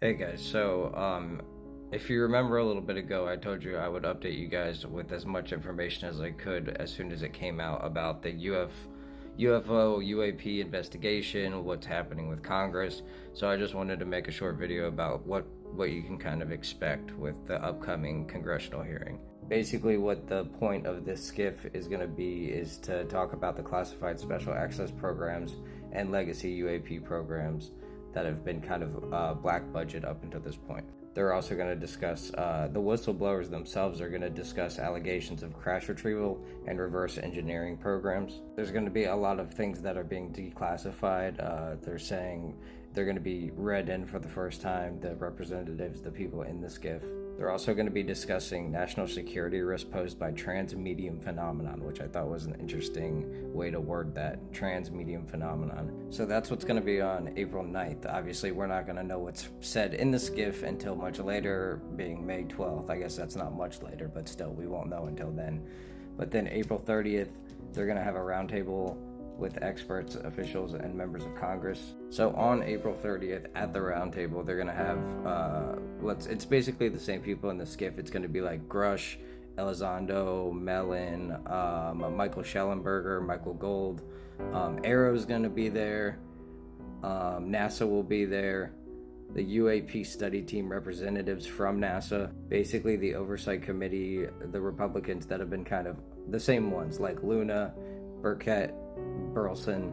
Hey guys, if you remember a little bit ago, I told you I would update you guys with as much information as I could as soon as it came out about the UFO UAP investigation, what's happening with Congress. So I just wanted to make a short video about what you can kind of expect with the upcoming congressional hearing. Basically, what the point of this skiff is going to be is to talk about the classified special access programs and legacy UAP programs that have been kind of black budget up until this point. They're also going to discuss the whistleblowers themselves are going to discuss allegations of crash retrieval and reverse engineering programs. There's going to be a lot of things that are being declassified. They're saying they're going to be read in for the first time, the representatives, the people in the skiff. They're also going to be discussing national security risk posed by trans-medium phenomenon, which I thought was an interesting way to word that, trans-medium phenomenon. So that's what's going to be on April 9th. Obviously, we're not going to know what's said in the skiff until much later, being May 12th. I guess that's not much later, but still, we won't know until then. But then April 30th, they're going to have a roundtable with experts, officials, and members of Congress. So on April 30th at the roundtable, they're gonna have it's basically the same people in the skiff. It's gonna be like Grush, Elizondo, Mellon, Michael Schellenberger, Michael Gold. Arrow's gonna be there. NASA will be there. The UAP study team representatives from NASA, basically the oversight committee, the Republicans that have been kind of the same ones like Luna, Burkett, Burleson,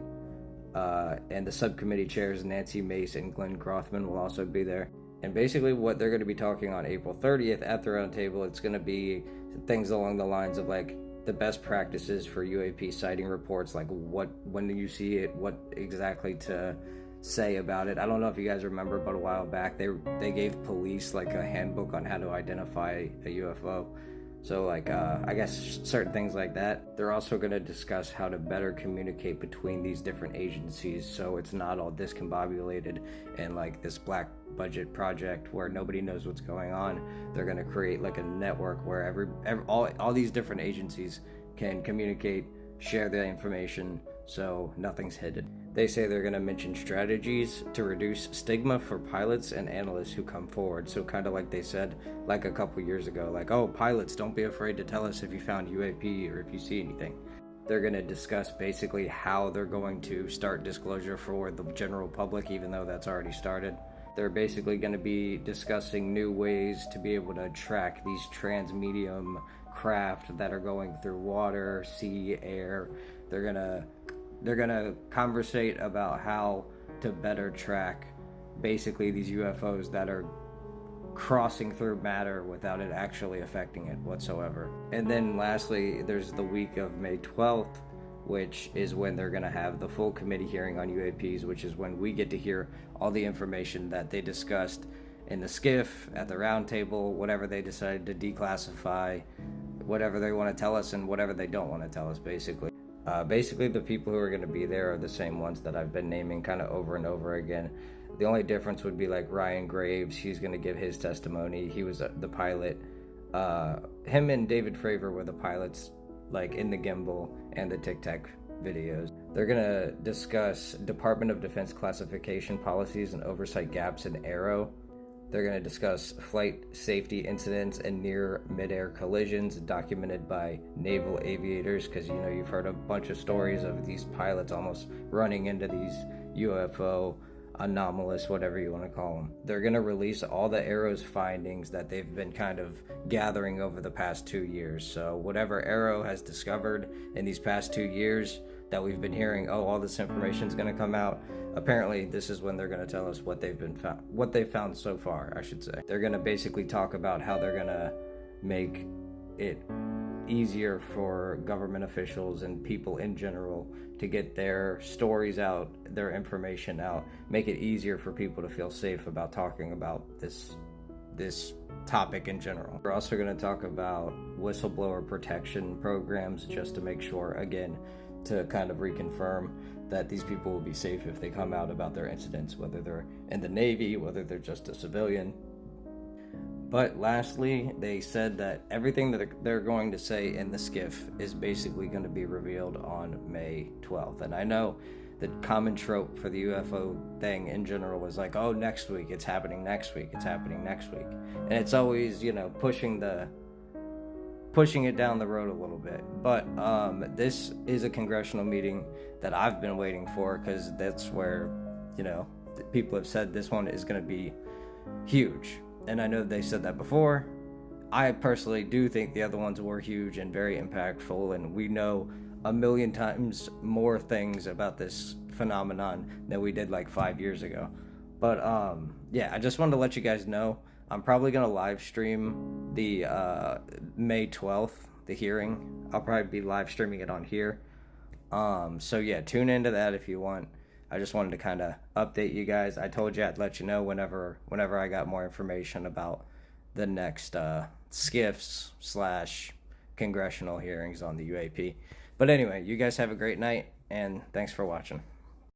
and the subcommittee chairs Nancy Mace and Glenn Grothman will also be there. And basically what they're going to be talking on April 30th at the roundtable, it's going to be things along the lines of like the best practices for UAP sighting reports, like when you see it, what exactly to say about it. I don't know if you guys remember, but a while back they gave police like a handbook on how to identify a UFO. So I guess certain things like that. They're also going to discuss how to better communicate between these different agencies so it's not all discombobulated and like this black budget project where nobody knows what's going on. They're going to create like a network where all these different agencies can communicate, share their information, so nothing's hidden. They say they're going to mention strategies to reduce stigma for pilots and analysts who come forward. So kind of like they said like a couple years ago, like, oh, pilots, don't be afraid to tell us if you found UAP or if you see anything. They're going to discuss basically how they're going to start disclosure for the general public, even though that's already started. They're basically going to be discussing new ways to be able to track these trans-medium craft that are going through water, sea, air. They're gonna conversate about how to better track basically these UFOs that are crossing through matter without it actually affecting it whatsoever. And then lastly, there's the week of May 12th, which is when they're going to have the full committee hearing on UAPs, which is when we get to hear all the information that they discussed in the skiff, at the roundtable, whatever they decided to declassify, whatever they want to tell us and whatever they don't want to tell us, basically. Basically, the people who are going to be there are the same ones that I've been naming kind of over and over again. The only difference would be like Ryan Graves. He's going to give his testimony. He was the pilot. Him and David Fravor were the pilots, like in the gimbal and the Tic Tac videos. They're going to discuss Department of Defense classification policies and oversight gaps in Arrow. They're going to discuss flight safety incidents and near mid-air collisions documented by naval aviators, because you've heard a bunch of stories of these pilots almost running into these UFO anomalous, whatever you want to call them. They're going to release all the Arrow's findings that they've been kind of gathering over the past 2 years. So whatever Arrow has discovered in these past 2 years that we've been hearing, oh, all this information is going to come out. Apparently, this is when they're going to tell us what they've found so far, I should say. They're going to basically talk about how they're going to make it easier for government officials and people in general to get their stories out, their information out, make it easier for people to feel safe about talking about this topic in general. We're also going to talk about whistleblower protection programs, just to make sure, again, to kind of reconfirm that these people will be safe if they come out about their incidents, whether they're in the Navy, whether they're just a civilian. But lastly, they said that everything that they're going to say in the skiff is basically going to be revealed on May 12th. And I know the common trope for the UFO thing in general was like, oh, next week, it's happening next week, it's happening next week. And it's always, pushing it down the road a little bit. But this is a congressional meeting that I've been waiting for, because that's where, people have said this one is going to be huge. And I know they said that before. I personally do think the other ones were huge and very impactful, and we know a million times more things about this phenomenon than we did like 5 years ago. But yeah, I just wanted to let you guys know I'm probably gonna live stream the May 12th, the hearing. I'll probably be live streaming it on here. So yeah, tune into that if you want. I just wanted to kind of update you guys. I told you I'd let you know whenever I got more information about the next skiffs / congressional hearings on the UAP. But anyway, you guys have a great night, and thanks for watching.